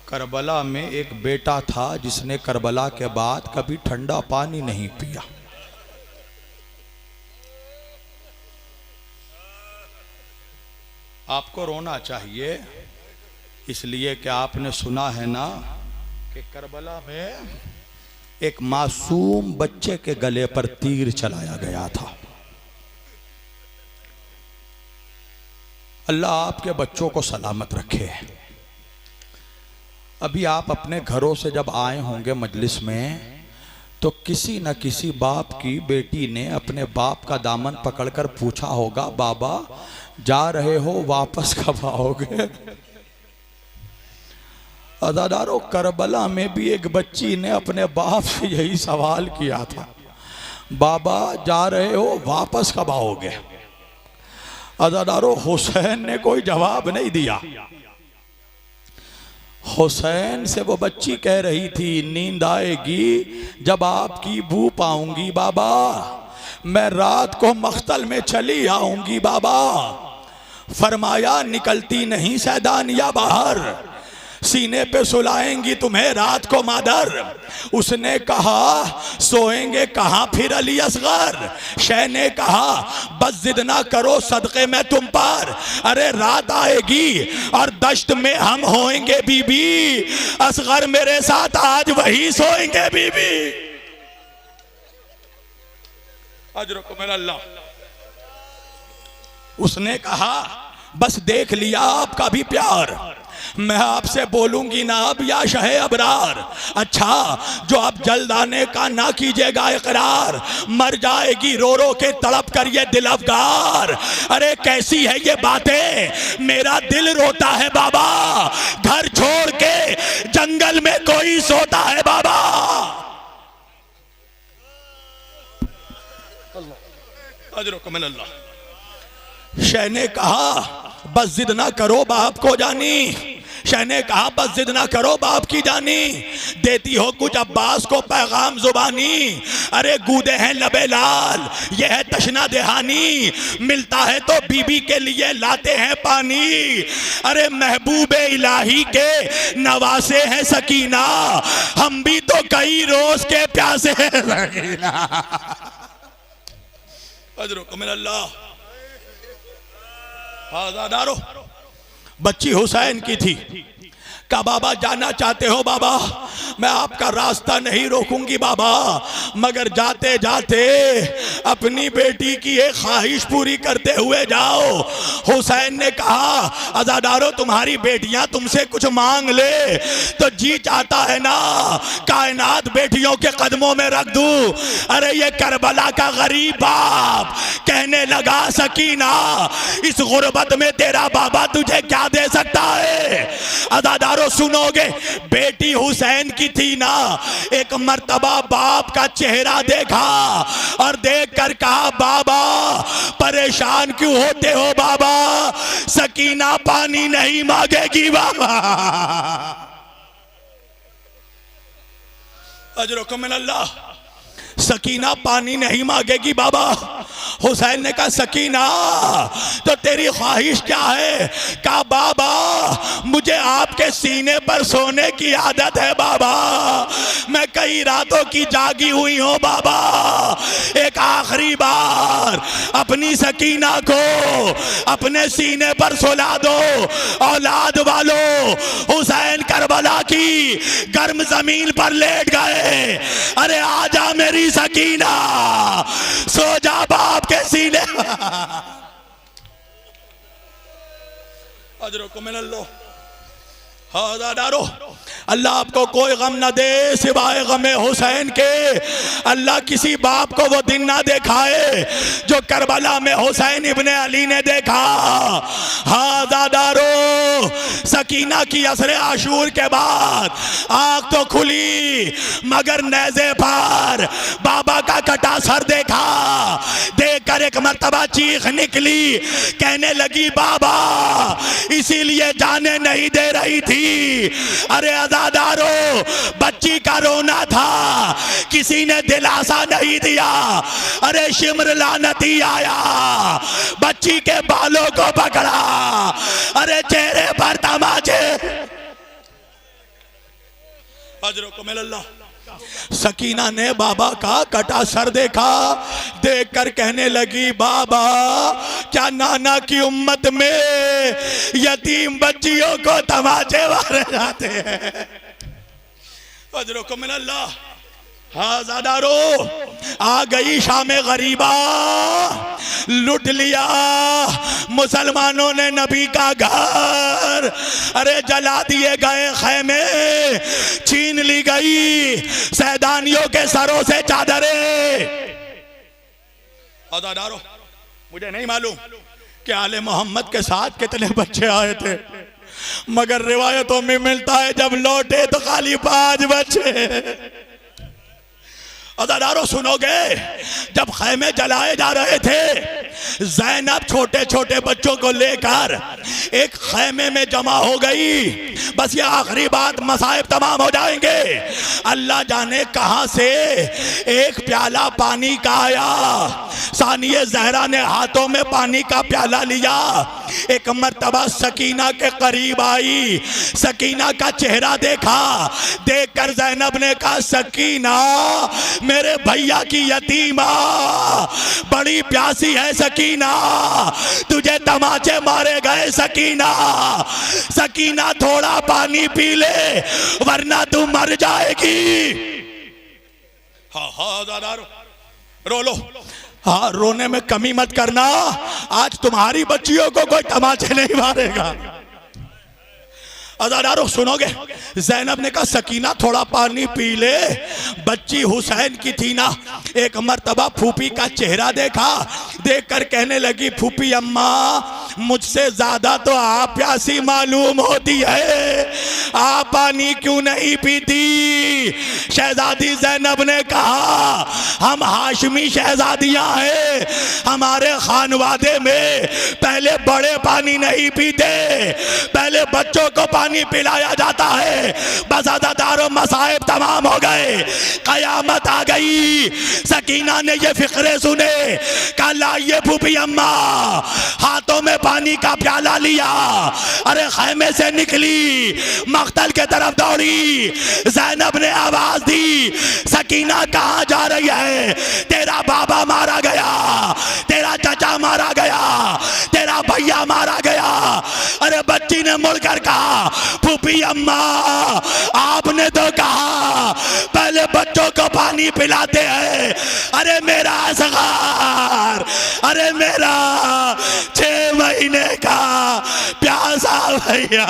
Karbala में एक बेटा था जिसने करबला के बाद कभी ठंडा पानी नहीं पिया। आपको रोना चाहिए इसलिए कि आपने सुना है ना कि करबला में एक मासूम बच्चे के गले पर तीर चलाया गया था। अल्लाह आपके बच्चों को सलामत रखे। अभी आप अपने घरों से जब आए होंगे मजलिस में तो किसी न किसी बाप की बेटी ने अपने बाप का दामन पकड़कर पूछा होगा, बाबा जा रहे हो वापस कब आओगे? अज़ादारों, करबला में भी एक बच्ची ने अपने बाप से यही सवाल किया था, बाबा जा रहे हो वापस कब आओगे? अज़ादारों, हुसैन ने कोई जवाब नहीं दिया। हुसैन से वो बच्ची कह रही थी, नींद आएगी जब आपकी बू पाऊंगी बाबा, मैं रात को मख्तल में चली आऊंगी बाबा। फरमाया निकलती नहीं सैदानिया बाहर, सीने पे सुलाएंगी तुम्हें रात को मादर। उसने कहा सोएंगे कहाँ फिर अली असगर। शह ने कहा बस जिद ना करो सदके में तुम पर, अरे रात आएगी और दश्त में हम होएंगे बीबी, असगर मेरे साथ आज वही सोएंगे बीबी। अजरकुम अल्लाह। उसने कहा बस देख लिया आपका भी प्यार, मैं आपसे बोलूंगी ना अब या शहे अबरार। अच्छा जो अब जल्द आने का ना कीजिएगा इकरार, मर जाएगी रो रो के तड़प कर ये दिल अफगार। अरे कैसी है ये बातें, मेरा दिल रोता है बाबा, घर छोड़ के जंगल में कोई सोता है बाबा। अजरुकुम अल्लाह। शह ने कहा बस जिद ना करो बाप को जानी, शह ने कहा बस जिद ना करो बाप की जानी, देती हो कुछ अब्बास को पैगाम जुबानी। अरे गूदे हैं लबे लाल ये है तशना देहानी, मिलता है तो बीबी के लिए लाते हैं पानी। अरे महबूबे इलाही के नवासे हैं सकीना, हम भी तो कई रोज के प्यासे हैं सकीना। अजरुकुम अल्लाह। आज़ादारो, बच्ची हुसैन की थी। का बाबा जाना चाहते हो बाबा, मैं आपका रास्ता नहीं रोकूंगी बाबा, मगर जाते जाते अपनी बेटी की एक ख्वाहिश पूरी करते हुए जाओ। हुसैन ने कहा अज़ादारो तुम्हारी बेटियां तुमसे कुछ मांग ले तो जी चाहता है ना कायनात बेटियों के कदमों में रख दूं। अरे ये करबला का गरीब बाप कहने लगा सकीना इस गुर्बत में तेरा बाबा तुझे क्या दे सकता है? अज़ादारो सुनोगे, बेटी हुसैन की थी ना, एक मर्तबा बाप का चेहरा देखा और देख कर कहा बाबा परेशान क्यों होते हो बाबा, सकीना पानी नहीं मांगेगी बाबा। अजरुकुम अल्लाह। सकीना पानी नहीं मांगेगी बाबा। हुसैन ने कहा सकीना तो तेरी ख्वाहिश क्या है? कहा बाबा मुझे आपके सीने पर सोने की आदत है बाबा, मैं कई रातों की जागी हुई हूँ बाबा, एक आखिरी बार अपनी सकीना को अपने सीने पर सुला दो। औलाद वालों, हुसैन करबला की गर्म जमीन पर लेट गए। अरे आजा मेरी सकीना सो जा बाप के सीने। अजरुकुम अल्लाह। हाँ अल्लाह आपको कोई गम ना दे सिवाय गमे हुसैन के। अल्लाह किसी बाप को वो दिन ना दिखाए जो करबला में हुसैन इब्ने अली ने देखा। हाँ दादारो, सकीना की असरे आशूर के बाद आँख तो खुली मगर नेज़े पर बाबा का कटा सर देखा। देख कर एक मर्तबा चीख निकली, कहने लगी बाबा इसीलिए जाने नहीं दे रही थी। अरे अज़ादारो, बच्ची का रोना था, किसी ने दिलासा नहीं दिया। अरे शिमर लानती आया, बच्ची के बालों को पकड़ा, अरे चेहरे पर तमाचे। अजरको मिलल्लाह। सकीना ने बाबा का कटा सर देखा, देख कर कहने लगी बाबा क्या नाना की उम्मत में यतीम बच्चियों को तमाचे मारे जाते हैं? अजरको मिनल्लाह। हाज़ादारो आ गई शामे गरीबा, लुट लिया मुसलमानों ने नबी का घर, अरे जला दिए गए खैमे, छीन ली गई सैदानियों के सरों से चादरें। हाज़ादारो मुझे नहीं मालूम कि आले मोहम्मद के साथ कितने बच्चे आए थे, मगर रिवायतों में मिलता है जब लौटे तो खाली 5 बच्चे। अदादारों सुनोगे, जब खैमे जलाए जा रहे थे, ज़ैनब छोटे छोटे बच्चों को लेकर एक खैमे में जमा हो गई। बस ये आखिरी बात, मसाइब तमाम हो जाएंगे। अल्लाह जाने कहां से एक प्याला पानी का आया। सानिया ज़हरा ने हाथों में पानी का प्याला लिया, एक मर्तबा सकीना के करीब आई, सकीना का चेहरा देखा, देखकर ज़ैनब ने कहा सकीना मेरे भैया की यतीमा बड़ी प्यासी है सकीना, तुझे तमाचे मारे गए सकीना, सकीना थोड़ा पानी पी ले वरना तू मर जाएगी। हाँ दादा रो लो, हाँ रोने में कमी मत करना, आज तुम्हारी बच्चियों को कोई तमाचे नहीं मारेगा। अज़ादारो सुनोगे, ज़ैनब ने कहा सकीना थोड़ा पानी पी ले। बच्ची हुसैन की थी ना, एक मर्तबा फूफी का चेहरा देखा, देखकर कहने लगी फूफी अम्मा मुझसे ज्यादा तो आप प्यासी मालूम होती है, आप पानी क्यों नहीं पीती? शहजादी ज़ैनब ने कहा हम हाशमी शहजादियां हैं, हमारे खानवादे में पहले बड़े पानी नहीं पीते, पहले बच्चों को पानी पिलाया जाता है। बज़ादादारों मसाइब तमाम हो गए, कयामत आ गई। सकीना ने ये फिक्रे सुने, कहा लाइए फूफी अम्मा, हाथों में पानी का प्याला लिया, अरे खैमे से निकली, मख्तल के तरफ दौड़ी। ज़ैनब ने आवाज दी सकीना कहाँ जा रही है? तेरा बाबा मारा गया, तेरा चाचा मारा गया, तेरा भैया मारा गया। अरे बच्ची ने मुड़कर कहा फूफी अम्मा आपने तो कहा पहले बच्चों को पानी पिलाते हैं, अरे मेरा असगार, अरे मेरा 6 महीने का प्यासा भैया